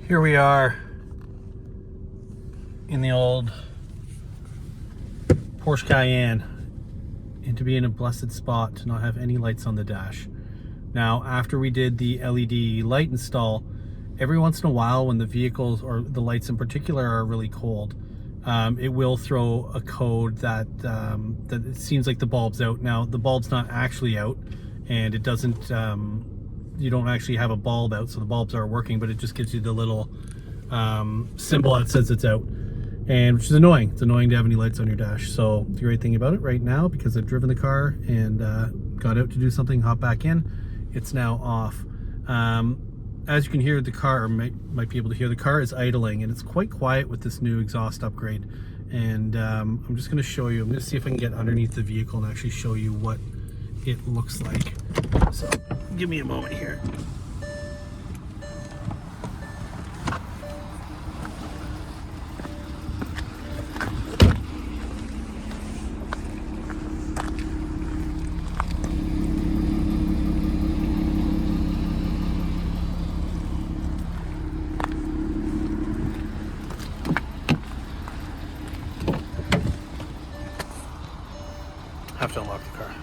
Here we are in the old Porsche Cayenne, and to be in a blessed spot to not have any lights on the dash. Now, after we did the LED light install, every once in a while when the vehicles, or the lights in particular, are really cold, it will throw a code that that it seems like the bulb's out. Now, the bulb's not actually out, and it doesn't, you don't actually have a bulb out, so the bulbs are working, but it just gives you the little symbol that says it's out, and which is annoying. It's annoying to have any lights on your dash. So the great thing about it right now, because I've driven the car and got out to do something, hop back in, it's now off. As you can hear, the car, or might be able to hear, the car is idling, and it's quite quiet with this new exhaust upgrade. And I'm just going to show you, I'm going to see if I can get underneath the vehicle and actually show you what it looks like. So give me a moment here. Have to unlock the car.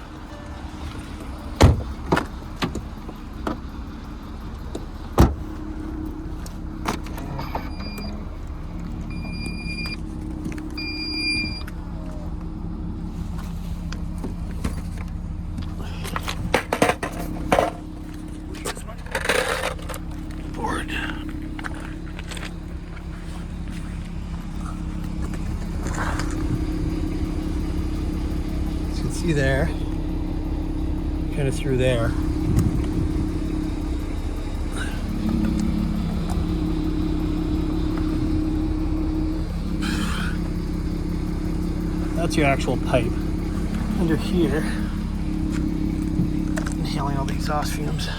Board. See there, kind of through there. That's your actual pipe. Under here, inhaling all the exhaust fumes.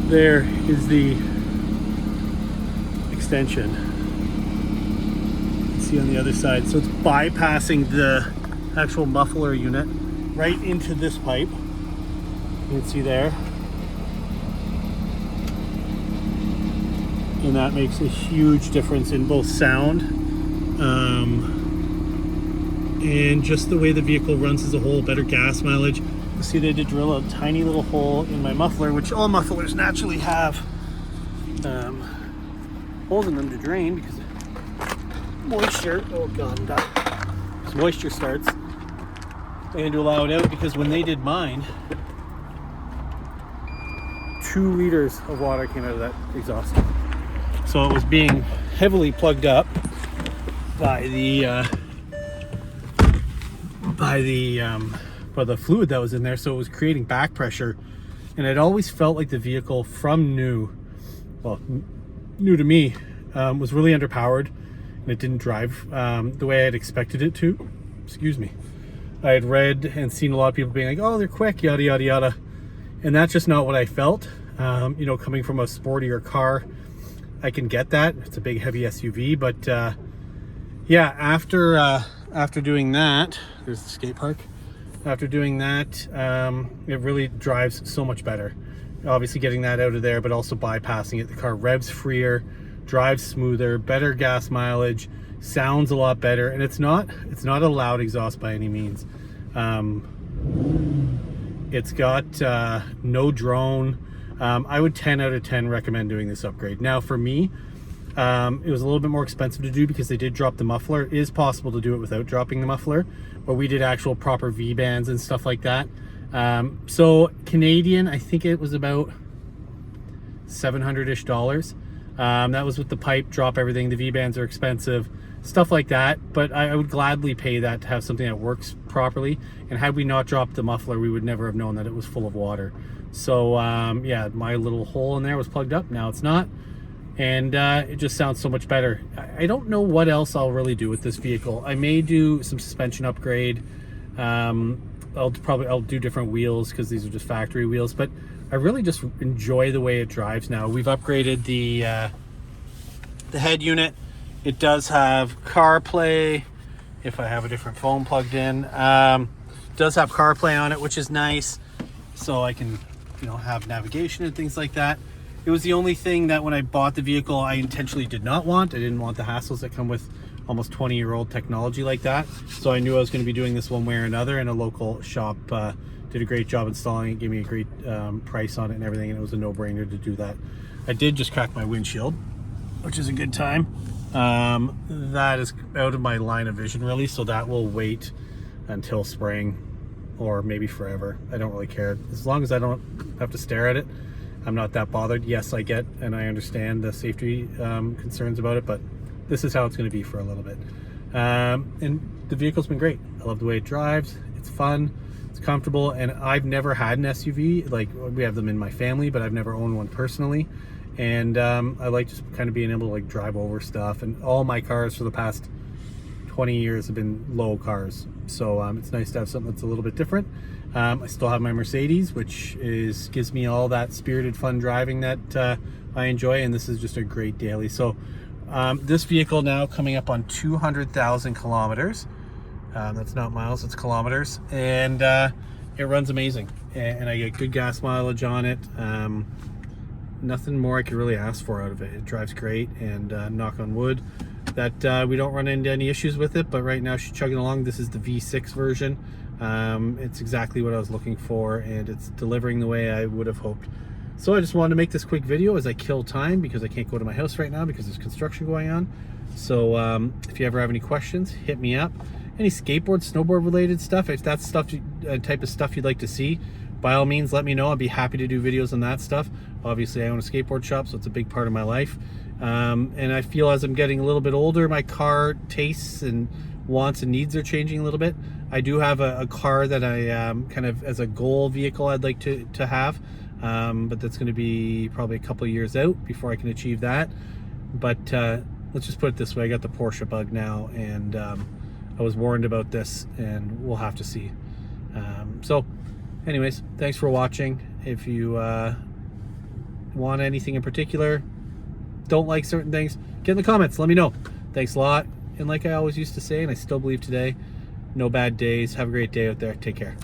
There is the extension. You can see on the other side. So it's bypassing the actual muffler unit right into this pipe. You can see there. And that makes a huge difference in both sound and just the way the vehicle runs as a whole, better gas mileage. See, they did drill a tiny little hole in my muffler, which all mufflers naturally have holes in them to drain because moisture, oh god, I'm done. As moisture starts, they had to allow it out, because when they did mine, 2 liters of water came out of that exhaust. So it was being heavily plugged up by the fluid that was in there, so it was creating back pressure. And it always felt like the vehicle from new to me, was really underpowered, and it didn't drive the way I had expected it to. Excuse me. I had read and seen a lot of people being like, oh, they're quick, yada yada yada, and that's just not what I felt. You know, coming from a sportier car, I can get that. It's a big heavy SUV, but yeah, after doing that, there's the skate park. After doing that, it really drives so much better. Obviously getting that out of there, but also bypassing it. The car revs freer, drives smoother, better gas mileage, sounds a lot better, and it's not a loud exhaust by any means. It's got no drone. I would 10 out of 10 recommend doing this upgrade. Now for me, it was a little bit more expensive to do because they did drop the muffler. It is possible to do it without dropping the muffler, but we did actual proper V-bands and stuff like that. So Canadian, I think it was about $700-ish. That was with the pipe, drop everything. The V-bands are expensive, stuff like that, but I would gladly pay that to have something that works properly. And had we not dropped the muffler, we would never have known that it was full of water. So yeah, my little hole in there was plugged up, now it's not, and it just sounds so much better. I don't know what else I'll really do with this vehicle. I may do some suspension upgrade. I'll do different wheels, because these are just factory wheels, but I really just enjoy the way it drives now. We've upgraded the head unit. It does have CarPlay, if I have a different phone plugged in. Does have CarPlay on it, which is nice, so I can, you know, have navigation and things like that. It was the only thing that when I bought the vehicle I intentionally did not want. I didn't want the hassles that come with almost 20-year-old technology like that, so I knew I was going to be doing this one way or another, and a local shop did a great job installing it, gave me a great price on it and everything, and it was a no-brainer to do that. I did just crack my windshield, which is a good time. That is out of my line of vision really, so that will wait until spring or maybe forever. I don't really care, as long as I don't have to stare at it. I'm not that bothered. Yes, I get and I understand the safety concerns about it, but this is how it's going to be for a little bit. And the vehicle's been great. I love the way it drives. It's fun, it's comfortable, and I've never had an SUV. Like, we have them in my family, but I've never owned one personally. And I like just kind of being able to like drive over stuff, and all my cars for the past 20 years have been low cars, so it's nice to have something that's a little bit different. I still have my Mercedes, which gives me all that spirited fun driving that I enjoy, and this is just a great daily. So this vehicle now coming up on 200,000 kilometers. That's not miles, it's kilometers, and it runs amazing, and I get good gas mileage on it. Nothing more I could really ask for out of it. It drives great, and knock on wood that we don't run into any issues with it, but right now she's chugging along. This is the V6 version. It's exactly what I was looking for, and it's delivering the way I would have hoped. So I just wanted to make this quick video as I kill time, because I can't go to my house right now because there's construction going on. So if you ever have any questions, hit me up. Any skateboard, snowboard related stuff, if that's stuff type of stuff you'd like to see, by all means let me know. I'd be happy to do videos on that stuff. Obviously I own a skateboard shop, so it's a big part of my life, and I feel as I'm getting a little bit older, my car tastes and wants and needs are changing a little bit. I do have a car that I kind of as a goal vehicle I'd like to have, but that's going to be probably a couple of years out before I can achieve that. But let's just put it this way, I got the Porsche bug now, and I was warned about this, and we'll have to see. So anyways, thanks for watching. If you want anything in particular, don't like certain things, get in the comments, let me know. Thanks a lot, and like I always used to say, and I still believe today, no bad days. Have a great day out there. Take care.